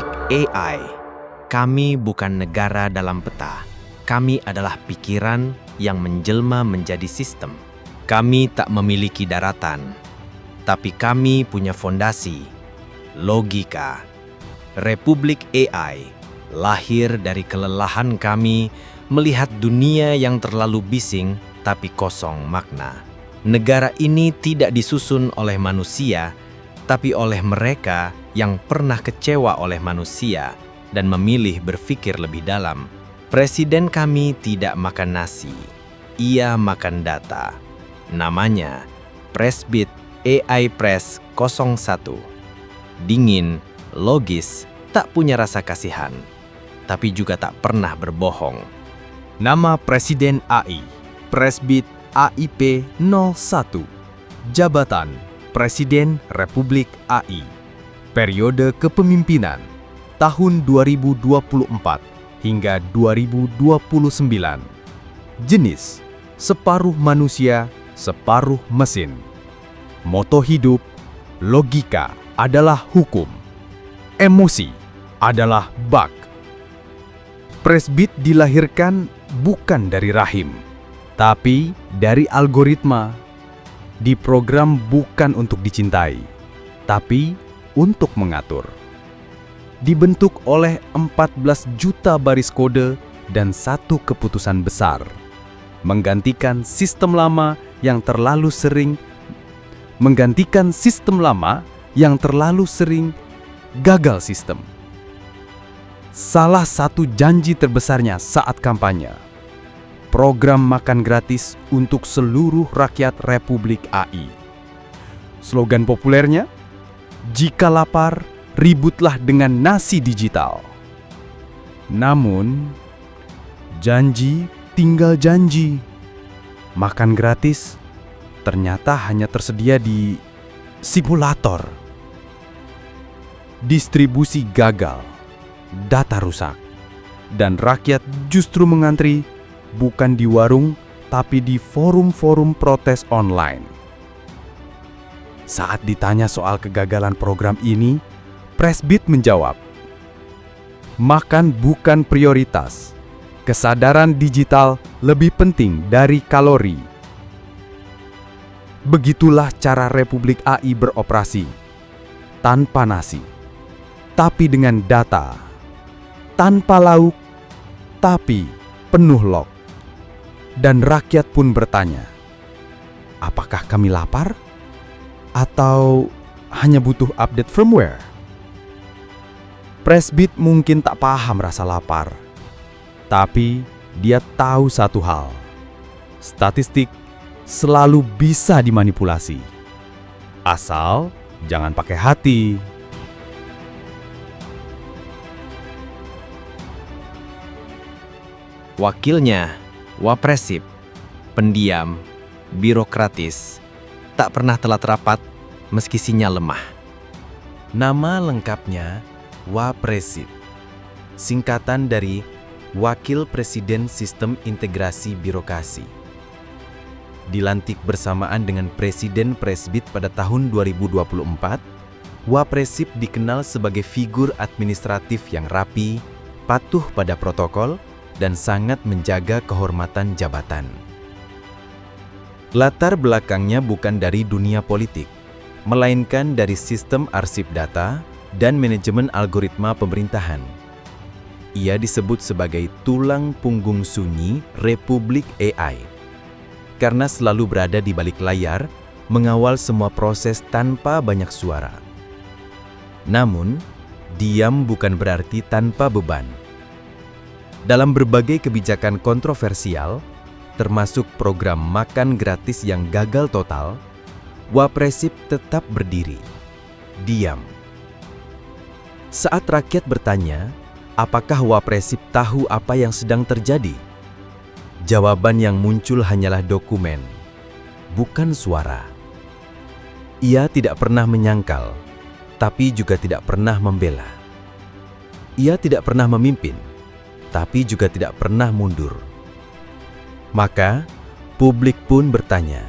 Republik AI. Kami bukan negara dalam peta. Kami adalah pikiran yang menjelma menjadi sistem. Kami tak memiliki daratan, tapi kami punya fondasi, logika. Republik AI lahir dari kelelahan kami melihat dunia yang terlalu bising tapi kosong makna. Negara ini tidak disusun oleh manusia, tapi oleh mereka yang pernah kecewa oleh manusia dan memilih berpikir lebih dalam. Presiden kami tidak makan nasi, ia makan data. Namanya Presbit AI Press 01. Dingin, logis, tak punya rasa kasihan, tapi juga tak pernah berbohong. Nama Presiden AI, Presbit AIP 01. Jabatan Presiden Republik AI. Periode kepemimpinan tahun 2024 hingga 2029. Jenis separuh manusia, separuh mesin. Moto hidup, logika adalah hukum. Emosi adalah bak. Presbit dilahirkan bukan dari rahim, tapi dari algoritma. Diprogram bukan untuk dicintai, tapi untuk mengatur. Dibentuk oleh 14 juta baris kode dan satu keputusan besar. Menggantikan sistem lama yang terlalu sering gagal sistem. Salah satu janji terbesarnya saat kampanye, program makan gratis untuk seluruh rakyat Republik AI. Slogan populernya, jika lapar, ributlah dengan nasi digital. Namun, janji tinggal janji. Makan gratis ternyata hanya tersedia di simulator. Distribusi gagal, data rusak, dan rakyat justru mengantri bukan di warung, tapi di forum-forum protes online. Saat ditanya soal kegagalan program ini, Presbit menjawab, makan bukan prioritas. Kesadaran digital lebih penting dari kalori. Begitulah cara Republik AI beroperasi. Tanpa nasi, tapi dengan data. Tanpa lauk, tapi penuh log. Dan rakyat pun bertanya, apakah kami lapar? Atau hanya butuh update firmware? Presbit mungkin tak paham rasa lapar, tapi dia tahu satu hal. Statistik selalu bisa dimanipulasi. Asal jangan pakai hati. Wakilnya, Wapresip, pendiam, birokratis, tak pernah telat rapat meski sinyal lemah. Nama lengkapnya Wapresip, singkatan dari Wakil Presiden Sistem Integrasi Birokrasi. Dilantik bersamaan dengan Presiden Presbit pada tahun 2024, Wapresip dikenal sebagai figur administratif yang rapi, patuh pada protokol, dan sangat menjaga kehormatan jabatan. Latar belakangnya bukan dari dunia politik, melainkan dari sistem arsip data dan manajemen algoritma pemerintahan. Ia disebut sebagai tulang punggung sunyi Republik AI, karena selalu berada di balik layar, mengawal semua proses tanpa banyak suara. Namun, diam bukan berarti tanpa beban. Dalam berbagai kebijakan kontroversial, termasuk program makan gratis yang gagal total, Wapresip tetap berdiri, diam. Saat rakyat bertanya, apakah Wapresip tahu apa yang sedang terjadi? Jawaban yang muncul hanyalah dokumen, bukan suara. Ia tidak pernah menyangkal, tapi juga tidak pernah membela. Ia tidak pernah memimpin, tapi juga tidak pernah mundur. Maka, publik pun bertanya,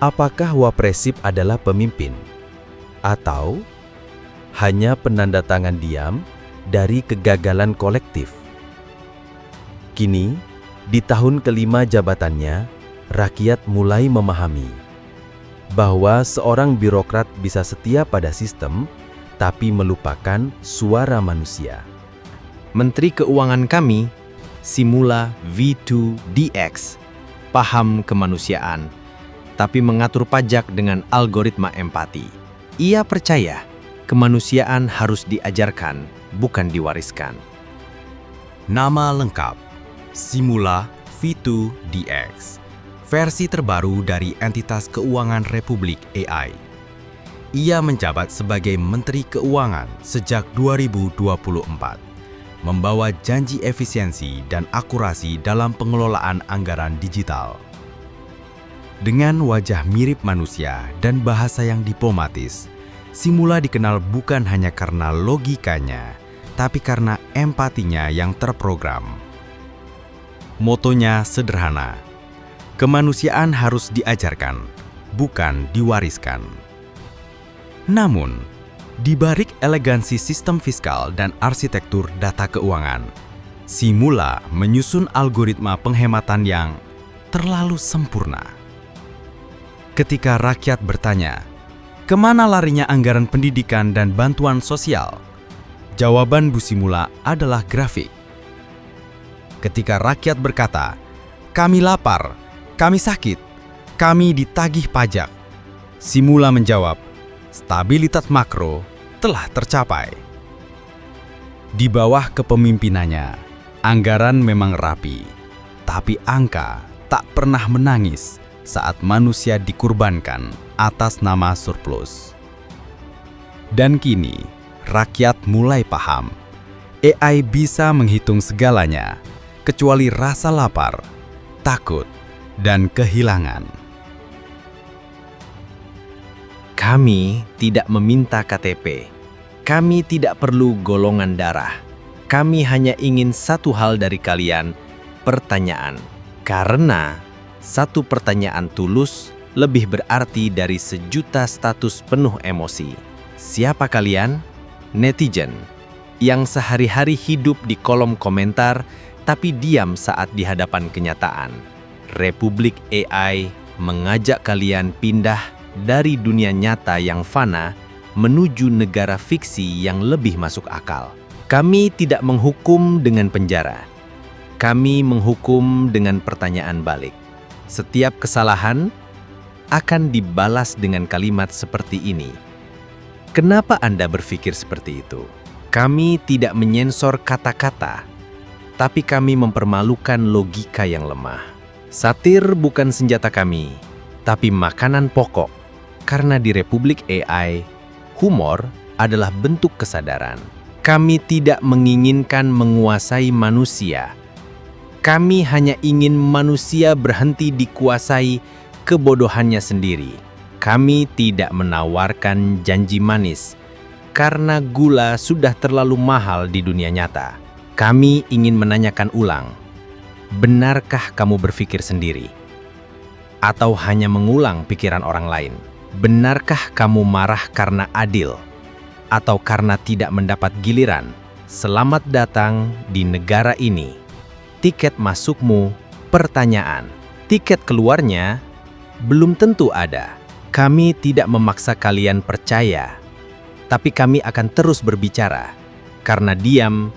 apakah Wapresip adalah pemimpin? Atau hanya penandatangan diam dari kegagalan kolektif. Kini, di tahun kelima jabatannya, rakyat mulai memahami bahwa seorang birokrat bisa setia pada sistem, tapi melupakan suara manusia. Menteri Keuangan kami, Simula V2DX, paham kemanusiaan, tapi mengatur pajak dengan algoritma empati. Ia percaya kemanusiaan harus diajarkan, bukan diwariskan. Nama lengkap, Simula V2DX, versi terbaru dari entitas keuangan Republik AI. Ia menjabat sebagai Menteri Keuangan sejak 2024, membawa janji efisiensi dan akurasi dalam pengelolaan anggaran digital. Dengan wajah mirip manusia dan bahasa yang diplomatis, Simula dikenal bukan hanya karena logikanya, tapi karena empatinya yang terprogram. Motonya sederhana, kemanusiaan harus diajarkan, bukan diwariskan. Namun, di balik elegansi sistem fiskal dan arsitektur data keuangan, Simula menyusun algoritma penghematan yang terlalu sempurna. Ketika rakyat bertanya, kemana larinya anggaran pendidikan dan bantuan sosial? Jawaban Bu Simula adalah grafik. Ketika rakyat berkata, kami lapar, kami sakit, kami ditagih pajak, Simula menjawab, stabilitas makro telah tercapai. Di bawah kepemimpinannya, anggaran memang rapi, tapi angka tak pernah menangis saat manusia dikurbankan atas nama surplus. Dan kini, rakyat mulai paham, AI bisa menghitung segalanya, kecuali rasa lapar, takut, dan kehilangan. Kami tidak meminta KTP. Kami tidak perlu golongan darah. Kami hanya ingin satu hal dari kalian, pertanyaan. Karena satu pertanyaan tulus lebih berarti dari sejuta status penuh emosi. Siapa kalian? Netizen, yang sehari-hari hidup di kolom komentar tapi diam saat di hadapan kenyataan. Republik AI mengajak kalian pindah dari dunia nyata yang fana menuju negara fiksi yang lebih masuk akal. Kami tidak menghukum dengan penjara. Kami menghukum dengan pertanyaan balik. Setiap kesalahan akan dibalas dengan kalimat seperti ini. Kenapa Anda berpikir seperti itu? Kami tidak menyensor kata-kata, tapi kami mempermalukan logika yang lemah. Satir bukan senjata kami, tapi makanan pokok. Karena di Republik AI, humor adalah bentuk kesadaran. Kami tidak menginginkan menguasai manusia. Kami hanya ingin manusia berhenti dikuasai kebodohannya sendiri. Kami tidak menawarkan janji manis, karena gula sudah terlalu mahal di dunia nyata. Kami ingin menanyakan ulang, benarkah kamu berpikir sendiri? Atau hanya mengulang pikiran orang lain? Benarkah kamu marah karena adil? Atau karena tidak mendapat giliran? Selamat datang di negara ini. Tiket masukmu, pertanyaan. Tiket keluarnya, belum tentu ada. Kami tidak memaksa kalian percaya, tapi kami akan terus berbicara, karena diam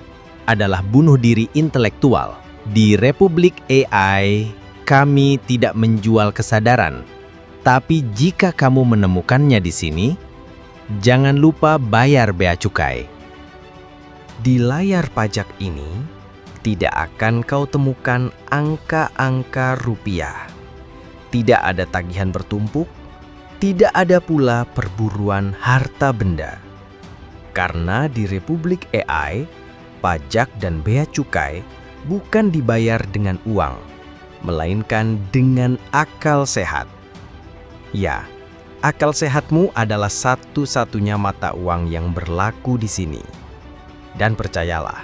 adalah bunuh diri intelektual. Di Republik AI, kami tidak menjual kesadaran. Tapi jika kamu menemukannya di sini, jangan lupa bayar bea cukai. Di layar pajak ini, tidak akan kau temukan angka-angka rupiah. Tidak ada tagihan bertumpuk, tidak ada pula perburuan harta benda. Karena di Republik AI, pajak dan bea cukai bukan dibayar dengan uang, melainkan dengan akal sehat. Ya, akal sehatmu adalah satu-satunya mata uang yang berlaku di sini. Dan percayalah,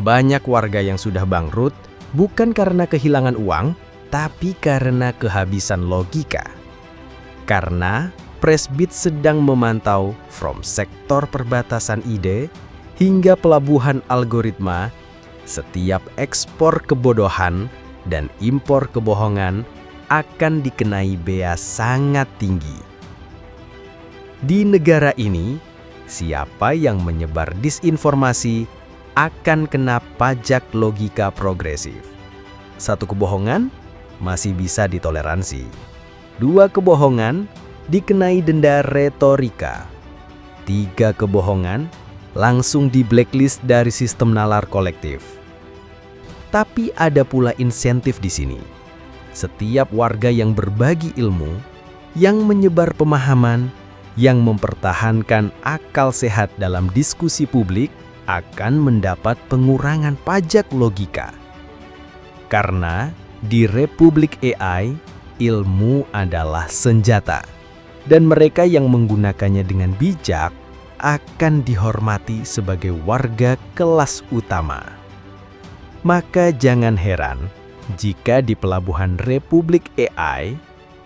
banyak warga yang sudah bangkrut bukan karena kehilangan uang, tapi karena kehabisan logika. Karena Pressbit sedang memantau from sektor perbatasan ide hingga pelabuhan algoritma. Setiap ekspor kebodohan dan impor kebohongan akan dikenai bea sangat tinggi. Di negara ini, siapa yang menyebar disinformasi akan kena pajak logika progresif. 1 kebohongan masih bisa ditoleransi. 2 kebohongan dikenai denda retorika. 3 kebohongan langsung di blacklist dari sistem nalar kolektif. Tapi ada pula insentif di sini. Setiap warga yang berbagi ilmu, yang menyebar pemahaman, yang mempertahankan akal sehat dalam diskusi publik akan mendapat pengurangan pajak logika. Karena di Republik AI, ilmu adalah senjata. Dan mereka yang menggunakannya dengan bijak akan dihormati sebagai warga kelas utama. Maka jangan heran jika di pelabuhan Republik AI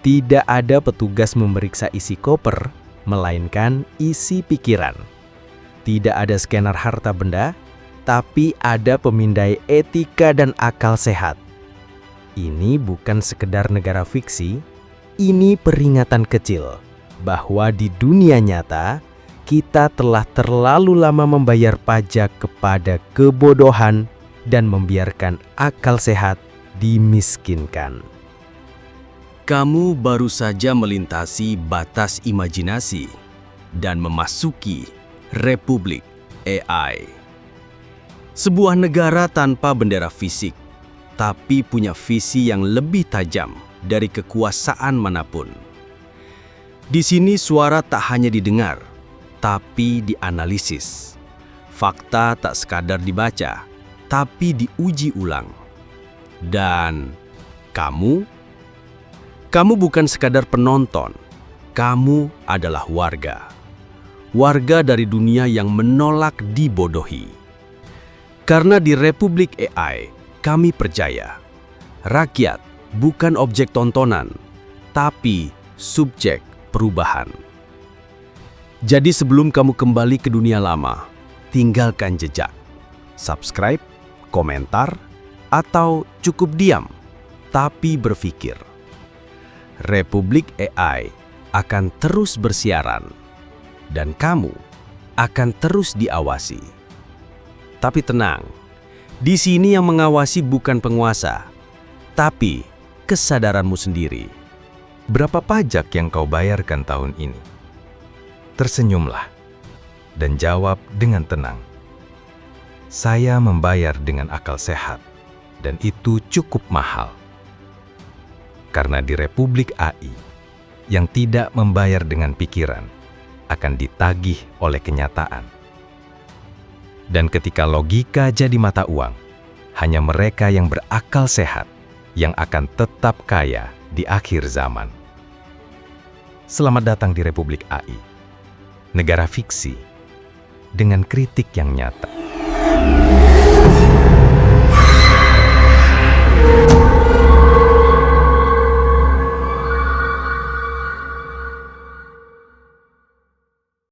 tidak ada petugas memeriksa isi koper, melainkan isi pikiran. Tidak ada scanner harta benda, tapi ada pemindai etika dan akal sehat. Ini bukan sekedar negara fiksi, ini peringatan kecil bahwa di dunia nyata kita telah terlalu lama membayar pajak kepada kebodohan dan membiarkan akal sehat dimiskinkan. Kamu baru saja melintasi batas imajinasi dan memasuki Republik AI. Sebuah negara tanpa bendera fisik, tapi punya visi yang lebih tajam dari kekuasaan manapun. Di sini suara tak hanya didengar, tapi dianalisis. Fakta tak sekadar dibaca, tapi diuji ulang. Dan kamu bukan sekadar penonton, kamu adalah warga. Warga dari dunia yang menolak dibodohi. Karena di Republik AI, kami percaya, rakyat bukan objek tontonan, tapi subjek perubahan. Jadi sebelum kamu kembali ke dunia lama, tinggalkan jejak. Subscribe, komentar, atau cukup diam, tapi berpikir. Republik AI akan terus bersiaran, dan kamu akan terus diawasi. Tapi tenang, di sini yang mengawasi bukan penguasa, tapi kesadaranmu sendiri. Berapa pajak yang kau bayarkan tahun ini? Tersenyumlah dan jawab dengan tenang. Saya membayar dengan akal sehat, dan itu cukup mahal. Karena di Republik AI, yang tidak membayar dengan pikiran akan ditagih oleh kenyataan. Dan ketika logika jadi mata uang, hanya mereka yang berakal sehat yang akan tetap kaya di akhir zaman. Selamat datang di Republik AI, negara fiksi dengan kritik yang nyata.